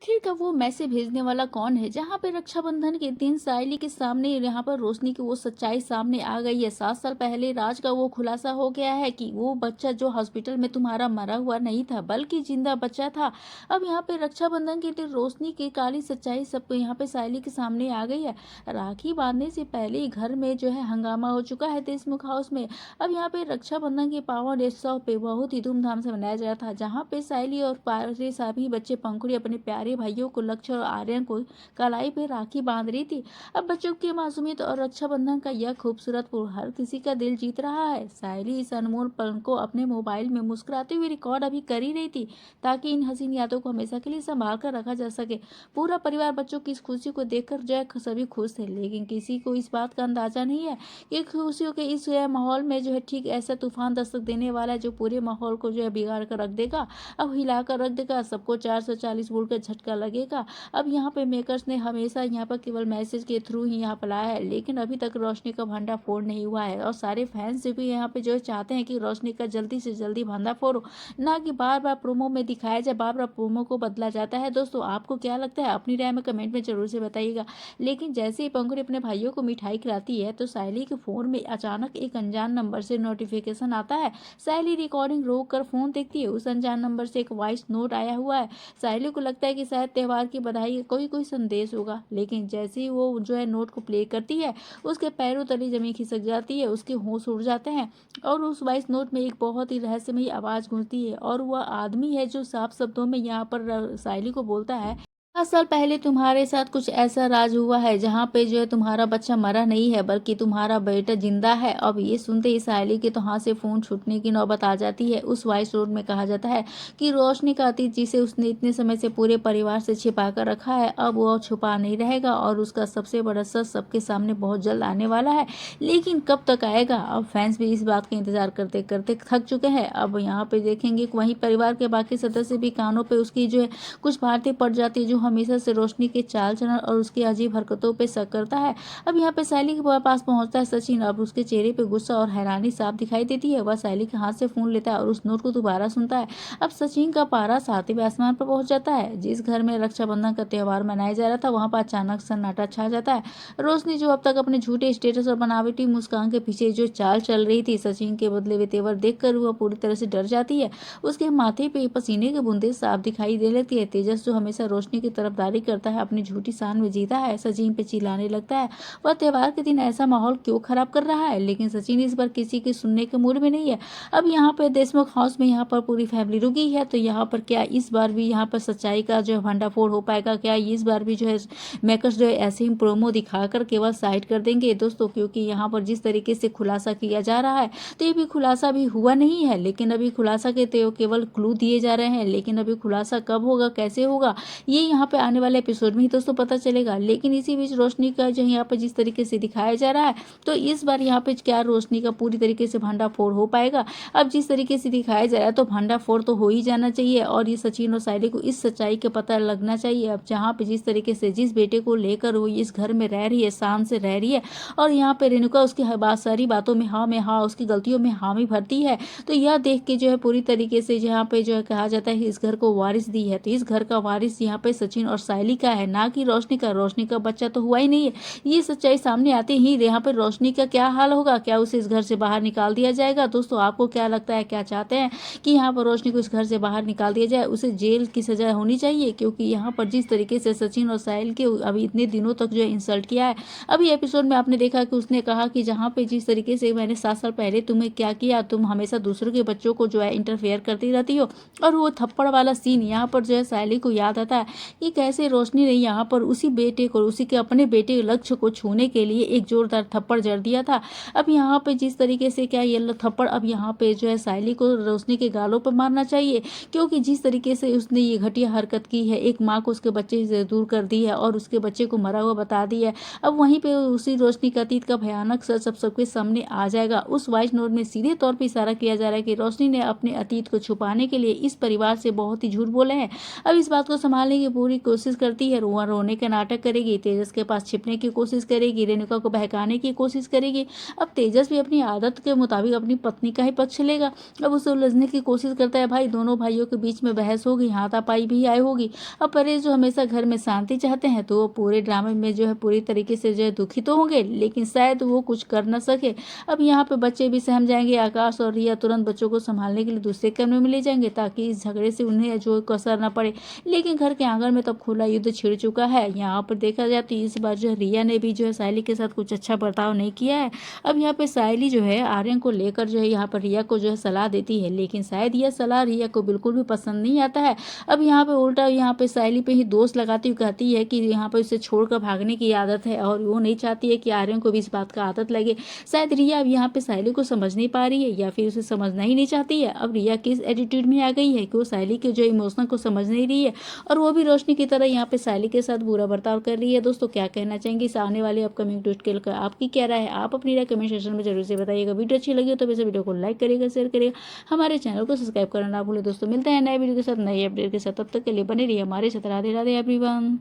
आखिर का वो मैसेज भेजने वाला कौन है? जहाँ पे रक्षाबंधन के दिन सायली के सामने यहाँ पर रोशनी की वो सच्चाई सामने आ गई है। 7 साल पहले राज का वो खुलासा हो गया है कि वो बच्चा जो हॉस्पिटल में तुम्हारा मरा हुआ नहीं था, बल्कि जिंदा बच्चा था। अब यहाँ पे रक्षाबंधन के दिन रोशनी की काली सच्चाई सब यहाँ पे सायली के सामने आ गई है। राखी बांधने से पहले ही घर में जो है हंगामा हो चुका है देशमुख हाउस में। अब यहाँ पे रक्षाबंधन के पावन उत्सव पे बहुत ही धूमधाम से मनाया जा रहा था, जहाँ पे सायली और पारे सभी बच्चे पंखुड़ी अपने प्यारे भाइयों को लक्ष्य और आर्यन को कलाई पे राखी बांध रही थी। अब बच्चों की मासूमियत और रक्षाबंधन का यह खूबसूरत पल हर किसी का दिल जीत रहा है। सायली इस अनमोल पल को अपने मोबाइल में मुस्कुराते हुए रिकॉर्ड अभी कर ही रही थी, ताकि इन हसीन यादों को हमेशा के लिए संभाल कर रखा जा सके। पूरा परिवार बच्चों की इस खुशी को देखकर जो है सभी खुश थे, लेकिन किसी को इस बात का अंदाजा नहीं है कि खुशियों के इस माहौल में जो है ठीक ऐसा तूफान दस्तक देने वाला है, जो पूरे माहौल को जो है बिगाड़ कर रख देगा। अब हिलाकर रख देगा, सबको 440 वोल्ट का झटका लगेगा। अब यहाँ पे मेकर्स ने हमेशा यहाँ पर केवल मैसेज के थ्रू ही यहाँ पर लाया है, लेकिन अभी तक रोशनी का भंडाफोड़ नहीं हुआ है। और सारे फैंस भी यहाँ पे जो चाहते हैं कि रोशनी का जल्दी से जल्दी भंडाफोड़ हो, ना कि बार बार प्रोमो में दिखाया जाए, बार बार प्रोमो को बदला जाता है। दोस्तों, आपको क्या लगता है? अपनी राय में कमेंट में जरूर से बताइएगा। लेकिन जैसे ही पंखुड़ी अपने भाइयों को मिठाई खिलाती है, तो सायली के फोन में अचानक एक अनजान नंबर से नोटिफिकेशन आता है। सायली रिकॉर्डिंग रोक कर फोन देखती है। उस अनजान नंबर से एक वॉइस नोट आया हुआ है। सायली को लगता है कि शायद त्योहार की बधाई का कोई कोई संदेश होगा, लेकिन जैसे ही वो जो है नोट को प्ले करती है, उसके पैरों तले जमीन खिसक जाती है, उसके होश उड़ जाते हैं। और उस वॉइस नोट में एक बहुत ही रहस्यमयी आवाज गूंजती है, और वह आदमी है जो साफ शब्दों में यहाँ पर सायली को बोलता है, 7 साल पहले तुम्हारे साथ कुछ ऐसा राज हुआ है, जहाँ पे जो है तुम्हारा बच्चा मरा नहीं है, बल्कि तुम्हारा बेटा जिंदा है। अब ये सुनते ही सायली के तो हाथ से फोन छूटने की नौबत आ जाती है। उस वॉइस नोट में कहा जाता है कि रोशनी का अतीत, जिसे उसने इतने समय से पूरे परिवार से छिपा कर रखा है, अब वो छुपा नहीं रहेगा, और उसका सबसे बड़ा सच सबके सामने बहुत जल्द आने वाला है। लेकिन कब तक आएगा? अब फैंस भी इस बात का इंतजार करते करते थक चुके हैं। अब यहाँ पे देखेंगे कि वहीं परिवार के बाकी सदस्य भी कानों पे उसकी जो है कुछ बातें पड़ जाती है, जो हमेशा से रोशनी के चाल चलन और उसकी अजीब हरकतों पे शक करता है। अब यहाँ पे सायली के पास पहुंचता है सचिन। अब उसके चेहरे पे गुस्सा और हैरानी साफ दिखाई देती है। वह सायली के हाथ से फोन लेता है और उस नोट को दोबारा सुनता है। अब सचिन का पारा 7वें आसमान पर पहुंच जाता है। जिस घर में रक्षाबंधन का त्योहार मनाया जा रहा था, वहां पर अचानक सन्नाटा छा जाता है। रोशनी, जो अब तक अपने झूठे स्टेटस और बनावटी मुस्कान के पीछे जो चाल चल रही थी, सचिन के बदले हुए तेवर देखकर वह पूरी तरह से डर जाती है। उसके माथे पे पसीने की बूंदें साफ दिखाई दे लगती है। तेजस, जो हमेशा रोशनी की तरफदारी करता है, अपनी झूठी शान में जीता है। सचिन पे चिल्लाने लगता है, वह त्योहार के दिन ऐसा माहौल क्यों खराब कर रहा है। लेकिन सचिन इस बार किसी के सुनने के मूड में नहीं है। अब यहाँ पे देशमुख हाउस में यहाँ पर पूरी फैमिली रुकी है, तो यहाँ पर क्या इस बार भी यहाँ पर सच्चाई का जो है भंडाफोड़ हो पाएगा? क्या इस बार भी जो है मेकर्स जो है ऐसे ही प्रोमो दिखाकर केवल साइड कर देंगे दोस्तों? क्योंकि यहाँ पर जिस तरीके से खुलासा किया जा रहा है, तो ये भी खुलासा भी हुआ नहीं है, लेकिन अभी खुलासा के तो केवल क्लू दिए जा रहे हैं। लेकिन अभी खुलासा कब होगा, कैसे होगा, ये यहाँ पे आने वाले एपिसोड में ही दोस्तों पता चलेगा। लेकिन इसी बीच रोशनी का जो यहाँ पर जिस तरीके से दिखाया जा रहा है, तो इस बार यहाँ पे क्या रोशनी का पूरी तरीके से भंडाफोड़ हो पाएगा? अब जिस तरीके से दिखाया जा रहा है, तो भंडाफोड़ तो हो ही जाना चाहिए, और ये सचिन और सायली को इस सच्चाई का पता लगना चाहिए। अब जहाँ पे जिस तरीके से जिस बेटे को लेकर वो इस घर में रह रही है, शान से रह रही है, और यहाँ पे रेणुका उसकी सारी बातों में हाँ, उसकी गलतियों में हामी भरती है, तो यह देख के जो है पूरी तरीके से यहाँ पे जो है कहा जाता है कि इस घर को वारिस दी है, तो इस घर का वारिस यहाँ पे सचिन और सायली का है, ना कि रोशनी का। रोशनी का बच्चा तो हुआ ही नहीं है। ये सच्चाई सामने आते ही यहाँ पे रोशनी का क्या हाल होगा? क्या उसे इस घर से बाहर निकाल दिया जाएगा? दोस्तों, आपको क्या लगता है? क्या चाहते हैं कि यहाँ पर रोशनी को इस घर से बाहर निकाल दिया जाए, उसे जेल की सजा होनी चाहिए? क्योंकि यहाँ पर जिस तरीके से सचिन और साहिल के अभी इतने दिनों तक जो है इंसल्ट किया है, अभी एपिसोड में आपने देखा कि उसने कहा कि जहाँ पे जिस तरीके से मैंने 7 साल पहले तुम्हें क्या किया, तुम हमेशा दूसरों के बच्चों को जो है इंटरफेयर करती रहती हो। और वो थप्पड़ वाला सीन यहाँ पर जो है सायली को याद आता है कि कैसे रोशनी ने यहाँ पर उसी बेटे को, उसी के अपने बेटे के लक्ष्य को छूने के लिए एक जोरदार थप्पड़ जड़ दिया था। अब यहाँ पे जिस तरीके से क्या ये थप्पड़ अब यहाँ पे जो है सायली को रोशनी के गालों पर मारना चाहिए, क्योंकि जिस तरीके से उसने ये घटिया हरकत की है, एक माँ को उसके बच्चे से दूर कर दी है और उसके बच्चे को मरा हुआ बता दिया है। अब वहीं पे उसी रोशनी का अतीत का भयानक सच सब सबके सामने आ जाएगा। उस वॉइस नोट में सीधे तौर पर इशारा किया जा रहा है कि रोशनी ने अपने अतीत को छुपाने के लिए इस परिवार से बहुत ही झूठ बोले हैं। अब इस बात को संभालने की पूरी पूरी कोशिश करती है, रोने का नाटक करेगी, तेजस के पास छिपने की कोशिश करेगी, रेणुका को बहकाने की कोशिश करेगी। अब तेजस भी अपनी आदत के मुताबिक अपनी पत्नी का ही पक्ष लेगा। अब उसे उलझने की कोशिश करता है। भाई दोनों भाइयों के बीच में बहस होगी, हाथापाई भी आए होगी। अब परेश जो हमेशा घर में शांति चाहते हैं, तो वो पूरे ड्रामे में जो है पूरी तरीके से जो है दुखी तो होंगे, लेकिन शायद वो कुछ कर न सके। अब यहाँ पे बच्चे भी सहम जाएंगे। आकाश और रिया तुरंत बच्चों को संभालने के लिए दूसरे कमरे में ले जाएंगे, ताकि इस झगड़े से उन्हें जो कसर न पड़े। लेकिन घर के आंगन में तब खुला युद्ध छिड़ चुका है। यहाँ पर देखा जाए तो इस बार जो है रिया ने भी जो है सायली के साथ कुछ अच्छा बर्ताव नहीं किया है। अब यहाँ पे सायली जो है आर्यन को लेकर जो है यहाँ पर रिया को जो है सलाह देती है, लेकिन शायद यह सलाह रिया को बिल्कुल भी पसंद नहीं आता है। अब यहाँ पे उल्टा यहाँ पे सायली पे ही दोष लगाती हुई कहती है कि यहाँ पर उसे छोड़कर भागने की आदत है, और वो नहीं चाहती है कि आर्यन को भी इस बात का आदत लगे। शायद रिया अब यहाँ पे सायली को समझ नहीं पा रही है, या फिर उसे समझना ही नहीं चाहती है। अब रिया किस एटीट्यूड में आ गई है कि वो सायली के जो इमोशन को समझ नहीं रही है, और वो भी रोशनी की तरह यहाँ पे सायली के साथ बुरा बर्ताव कर रही है। दोस्तों क्या कहना चाहेंगे इस आने वाले अपकमिंग ट्विस्ट के लेकर? आपकी क्या राय है? आप अपनी राय कमेंट सेक्शन में जरूर से बताइएगा। वीडियो अच्छी लगी हो तो वैसे वीडियो को लाइक करिएगा, शेयर करिएगा, हमारे चैनल को सब्सक्राइब करना ना भूलें। दोस्तों मिलते हैं नए वीडियो के साथ, नए अपडेट के साथ। तब तक के लिए बने रहिए हमारे साथ। राधे राधे एवरीवन।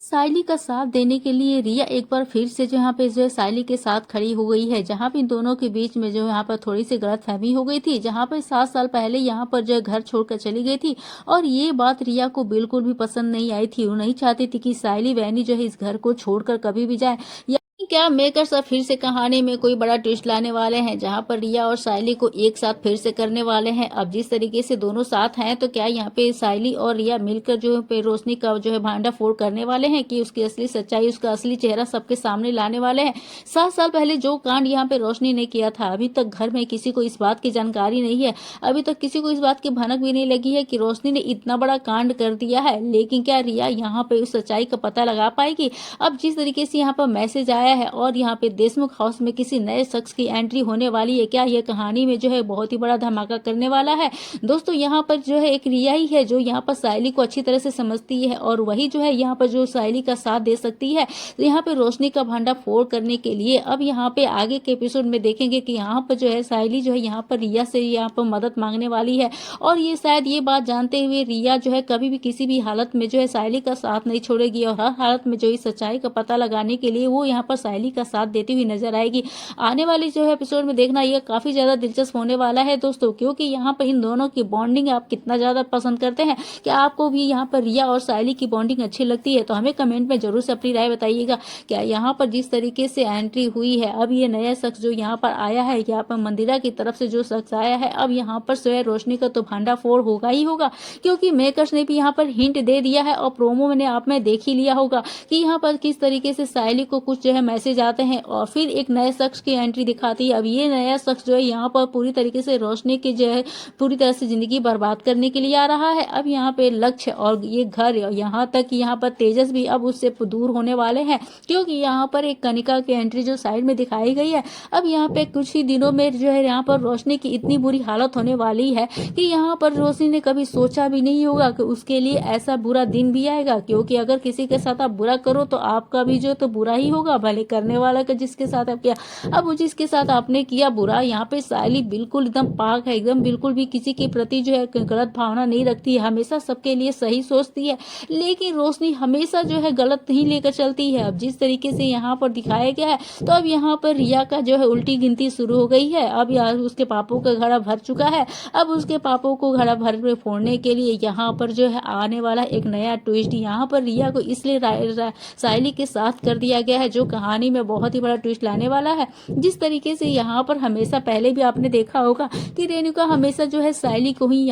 सायली का साथ देने के लिए रिया एक बार फिर से जो यहाँ पे जो है सायली के साथ खड़ी हो गई है, जहाँ पे इन दोनों के बीच में जो यहाँ पर थोड़ी सी गलतफहमी हो गई थी, जहाँ पर 7 साल पहले यहाँ पर जो है घर छोड़कर चली गई थी। और ये बात रिया को बिल्कुल भी पसंद नहीं आई थी। वो नहीं चाहती थी कि सायली बहनी जो है इस घर को छोड़कर कभी भी जाए। क्या मेकर्स अब फिर से कहानी में कोई बड़ा ट्विस्ट लाने वाले हैं, जहां पर रिया और सायली को एक साथ फिर से करने वाले हैं। अब जिस तरीके से दोनों साथ हैं, तो क्या यहाँ पे सायली और रिया मिलकर जो है रोशनी का जो है भांडा फोड़ करने वाले हैं, कि उसकी असली सच्चाई, उसका असली चेहरा सबके सामने लाने वाले हैं। 7 साल पहले जो कांड यहाँ पे रोशनी ने किया था, अभी तक घर में किसी को इस बात की जानकारी नहीं है। अभी तक किसी को इस बात की भनक भी नहीं लगी है कि रोशनी ने इतना बड़ा कांड कर दिया है। लेकिन क्या रिया यहाँ पे उस सच्चाई का पता लगा पाएगी? अब जिस तरीके से यहाँ पर मैसेज आया है और यहाँ पे देशमुख हाउस में किसी नए शख्स की एंट्री होने वाली है, क्या यह कहानी में जो है बहुत ही बड़ा धमाका करने वाला है? दोस्तों यहाँ पर जो है एक रिया ही है जो यहाँ पर सायली को अच्छी तरह से समझती है, और वही जो है यहाँ पर जो सायली का साथ दे सकती है यहाँ पे रोशनी का भांडा फोड़ करने के लिए। अब यहाँ पे आगे के एपिसोड में देखेंगे कि यहाँ पर जो है सायली जो है यहाँ पर रिया से यहाँ पर मदद मांगने वाली है, और ये शायद ये बात जानते हुए रिया जो है कभी भी किसी भी हालत में जो है सायली का साथ नहीं छोड़ेगी, और हर हालत में जो इस सच्चाई का पता लगाने के लिए वो यहाँ पर सायली का साथ देती हुई नजर आएगी। आने वाली जो है एपिसोड में देखना यह काफी ज्यादा दिलचस्प होने वाला है दोस्तों, क्योंकि यहाँ पर इन दोनों की बॉन्डिंग आप कितना ज्यादा पसंद करते हैं। क्या आपको भी यहाँ पर रिया और सायली की बॉन्डिंग अच्छी लगती है? तो हमें कमेंट में जरूर से अपनी राय बताइएगा। क्या यहाँ पर जिस तरीके से एंट्री हुई है, अब ये नया शख्स जो यहाँ पर आया है, यहाँ पर मंदिरा की तरफ से जो शख्स आया है, अब यहाँ पर जो है रोशनी का तो भांडा फोड़ होगा ही होगा, क्योंकि मेकर्स ने भी यहाँ पर हिंट दे दिया है, और प्रोमो में आप में देख ही लिया होगा कि यहाँ पर किस तरीके से सायली को कुछ जो है मैसेज आते हैं, और फिर एक नए शख्स की एंट्री दिखाती है। अब ये नया शख्स जो है यहाँ पर पूरी तरीके से रोशनी की जो है पूरी तरह से जिंदगी बर्बाद करने के लिए आ रहा है। अब यहाँ पे लक्ष्य और ये घर, यहाँ तक यहाँ पर तेजस भी अब उससे दूर होने वाले हैं, क्योंकि यहाँ पर एक कनिका की एंट्री जो साइड में दिखाई गई है। अब यहाँ पे कुछ ही दिनों में जो है यहाँ पर रोशनी की इतनी बुरी हालत होने वाली है कि यहाँ पर रोशनी ने कभी सोचा भी नहीं होगा कि उसके लिए ऐसा बुरा दिन भी आएगा, क्योंकि अगर किसी के साथ आप बुरा करो तो आपका भी जो तो बुरा ही होगा, भले करने वाला का जिसके साथ आप किया। अब जिसके साथ आपने किया बुरा, यहाँ पे सायली बिल्कुल एकदम पाक है, एकदम बिल्कुल भी किसी के प्रति जो है गलत भावना नहीं रखती है, हमेशा सबके लिए सही सोचती है। लेकिन रोशनी हमेशा जो है गलत ही लेकर चलती है। अब जिस तरीके से यहाँ पर दिखाया गया है, तो अब यहाँ पर रिया का जो है उल्टी गिनती शुरू हो गई है। अब उसके पापों का घड़ा भर चुका है। अब उसके पापों को घड़ा भर में फोड़ने के लिए यहाँ पर जो है आने वाला एक नया ट्विस्ट। यहाँ पर रिया को इसलिए सायली के साथ कर दिया गया है, जो कहानी में बहुत ही बड़ा ट्विस्ट लाने वाला है। जिस तरीके से यहाँ पर हमेशा पहले भी आपने देखा होगा कि रेणुका हमेशा जो है सायली को ही